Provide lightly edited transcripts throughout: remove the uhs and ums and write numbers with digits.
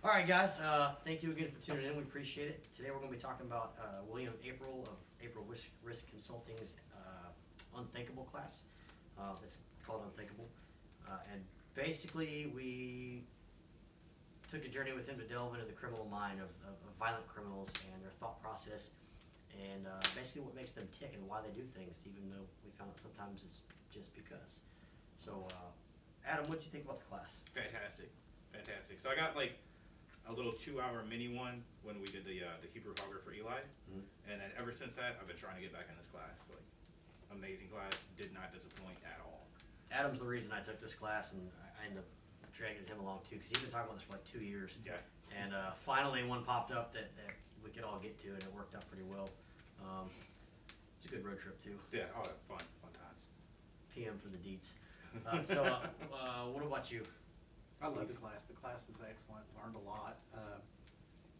All right, guys. Thank you again for tuning in. We appreciate it. Today we're going to be talking about William Aprill of Aprill Risk Consulting's Unthinkable class. It's called Unthinkable. And basically, we took a journey with him to delve into the criminal mind of violent criminals and their thought process, and basically what makes them tick and why they do things, even though we found out sometimes it's just because. So, Adam, what did you think about the class? Fantastic. So I got like a little 2-hour mini one when we did the Hebrew Hogger for Eli, and then ever since that I've been trying to get back in this class. Like, amazing class, did not disappoint at all. Adam's the reason I took this class, and I ended up dragging him along too, because he's been talking about this for like 2 years. Yeah. And finally one popped up that we could all get to, and it worked out pretty well. It's a good road trip too. Yeah, oh, fun times. PM for the deets. What about you? I love the class. The class was excellent. Learned a lot.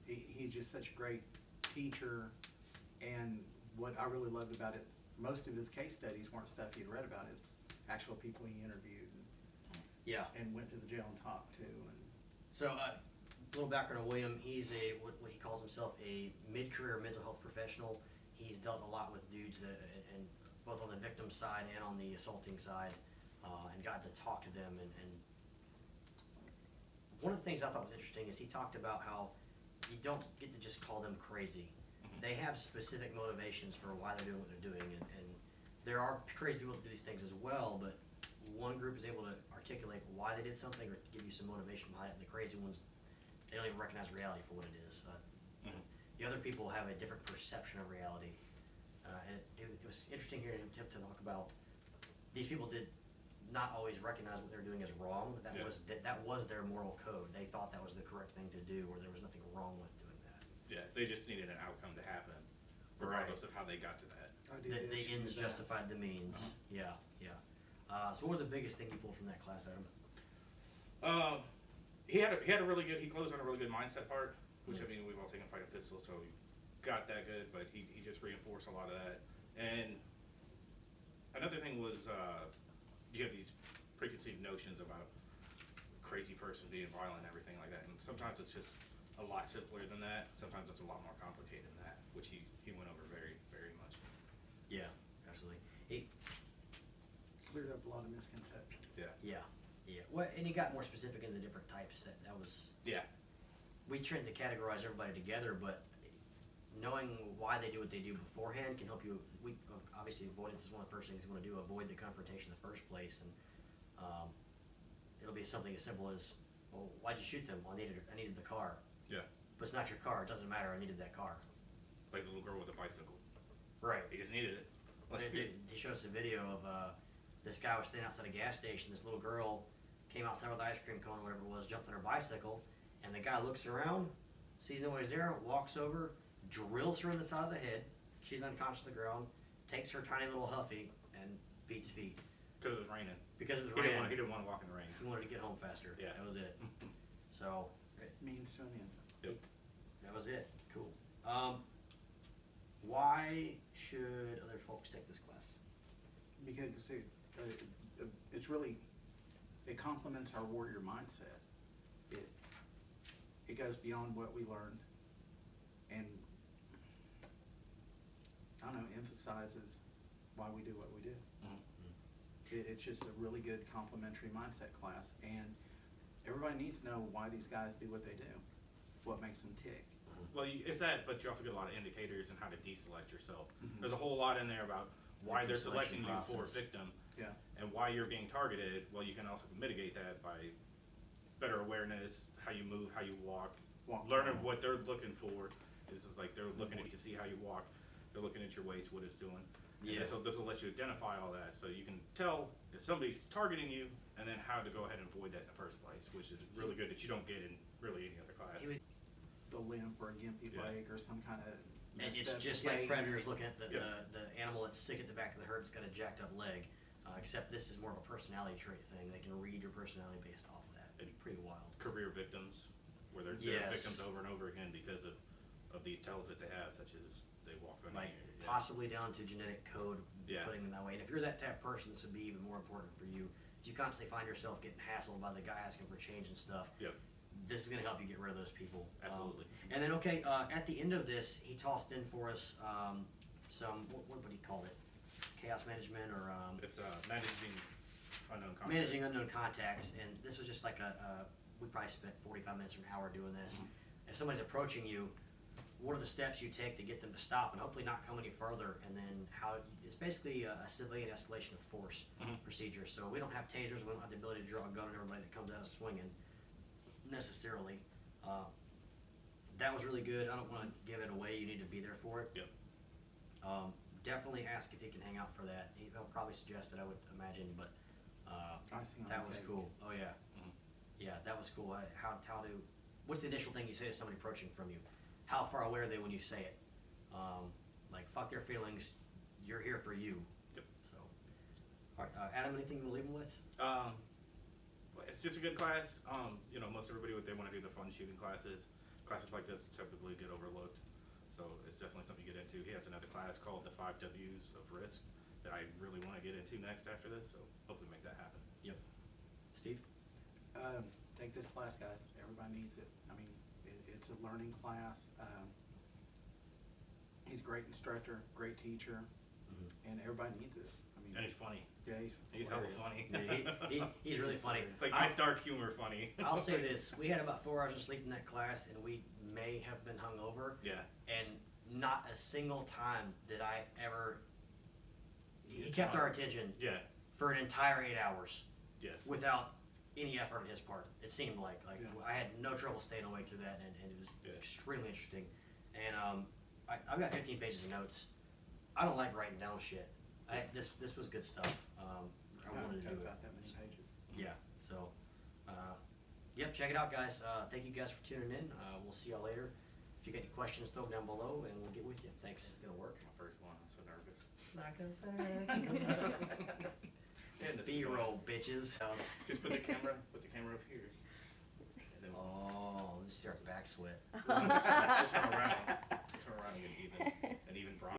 He's just such a great teacher, and what I really loved about it, most of his case studies weren't stuff he'd read about. It's actual people he interviewed. Yeah. And went to the jail and talked to. And So, a little background on William. He's what he calls himself a mid-career mental health professional. He's dealt a lot with dudes and both on the victim side and on the assaulting side, and got to talk to them. And one of the things I thought was interesting is he talked about how you don't get to just call them crazy. They have specific motivations for why they're doing what they're doing, and there are crazy people that do these things as well, but one group is able to articulate why they did something or to give you some motivation behind it, and the crazy ones, they don't even recognize reality for what it is. The other people have a different perception of reality, and it was interesting hearing him to talk about these people did not always recognize what they were doing as wrong. That was their moral code. They thought that was the correct thing to do, or there was nothing wrong with doing that. Yeah, they just needed an outcome to happen, regardless of how they got to that. The ends justified the means. Yeah. So what was the biggest thing you pulled from that class, Adam? He had a really good. He closed on a really good mindset part, which I mean we've all taken fighting pistols, so we got that good. But he just reinforced a lot of that. And another thing was you have these preconceived notions about a crazy person being violent and everything like that, and sometimes it's just a lot simpler than that. Sometimes it's a lot more complicated than that, which he went over very, very much. Yeah, absolutely. cleared up a lot of misconceptions. Yeah. Well, and he got more specific in the different types. That was. Yeah. We tend to categorize everybody together, but knowing why they do what they do beforehand can help you. Obviously avoidance is one of the first things you want to do. Avoid the confrontation in the first place, and it'll be something as simple as, well, why'd you shoot them? Well, I needed the car. Yeah. But it's not your car. It doesn't matter. I needed that car. Like the little girl with the bicycle. Right. He just needed it. They showed us a video of this guy was standing outside a gas station. This little girl came outside with an ice cream cone or whatever it was, jumped on her bicycle, and the guy looks around, sees nobody's there, walks over, drills her in the side of the head. She's unconscious on the ground, takes her tiny little Huffy, and beats feet. Because it was raining. Because it was raining. He didn't want to walk in the rain. He wanted to get home faster. Yeah. That was it. So. Means to an end. Yep. That was it. Cool. Why should other folks take this class? Because it's really, it complements our warrior mindset. It goes beyond what we learned, and I don't know, emphasizes why we do what we do. It's just a really good complementary mindset class, and everybody needs to know why these guys do what they do, what makes them tick. Well, it's that, but you also get a lot of indicators on how to deselect yourself. There's a whole lot in there about why they're selecting you for a victim, and why you're being targeted. Well, you can also mitigate that by better awareness, how you move, how you walk, learning what they're looking for. It's just like they're looking at you to see how you walk. They're looking at your waist, what it's doing. Yeah. So this will let you identify all that, so you can tell if somebody's targeting you, and then how to go ahead and avoid that in the first place, which is really good that you don't get in really any other class. The limp or a gimpy leg or some kind of. And it's just like predators looking at the animal that's sick at the back of the herd. It's got a jacked up leg, except this is more of a personality trait thing. They can read your personality based off of that. It's pretty wild. Career victims, where they're victims over and over again because of these tells that they have, such as they walk on like possibly down to genetic code, putting them that way. And if you're that type of person, this would be even more important for you. You constantly find yourself getting hassled by the guy asking for change and stuff. Yep. Mm-hmm. this is gonna help you get rid of those people. Absolutely. And then, okay, at the end of this, he tossed in for us, some, what would he call it? Chaos management or, It's managing unknown contacts. managing unknown contacts, and this was just like we probably spent 45 minutes or an hour doing this. Mhm. If somebody's approaching you, what are the steps you take to get them to stop and hopefully not come any further, and then how, it's basically a civilian escalation of force Mhm. procedure. So we don't have tasers, we don't have the ability to draw a gun on everybody that comes at us swinging necessarily. That was really good. I don't wanna give it away, you need to be there for it. Yep. Definitely ask if he can hang out for that. He'll probably suggest it, I would imagine, but, Icing on that the was cake. cool. Oh, yeah. Mhm. Yeah, that was cool. What's the initial thing you say to somebody approaching from you? How far away are they when you say it? Like, fuck their feelings, you're here for you. Yep. So, all right, Adam, anything you wanna leave them with? Well, it's just a good class. You know, most everybody, what they want to do, the fun shooting classes. Classes like this typically get overlooked, so it's definitely something you get into. He has another class called the 5 W's of Risk that I really want to get into next after this, so hopefully make that happen. Yep. Steve? Take this class, guys. Everybody needs it. I mean, it's a learning class. He's a great instructor, great teacher, and everybody needs this. I mean, And he's funny. yeah, He's hella hilarious. funny. Yeah, he's really funny. It's like nice dark humor funny. I'll say this, we had about 4 hours of sleep in that class, and we may have been hungover. Yeah. And not a single time did I ever, he kept our attention Yeah. for an entire 8 hours Yes. without any effort on his part. It seemed like Yeah. I had no trouble staying awake through that, and it was Yeah. extremely interesting. And I've got 15 pages of notes. I don't like writing down shit. This was good stuff. I wanted to do it. About that many pages. Yeah, so, yep, check it out, guys. Thank you guys for tuning in. We'll see y'all later. If you got any questions, throw them down below, and we'll get with you. Thanks. It's gonna work. My first one. I'm so nervous. Like a And the B-roll, bitches. Just put the camera up here. And then Oh, this is our back sweat. we'll turn around. Turn around and get even.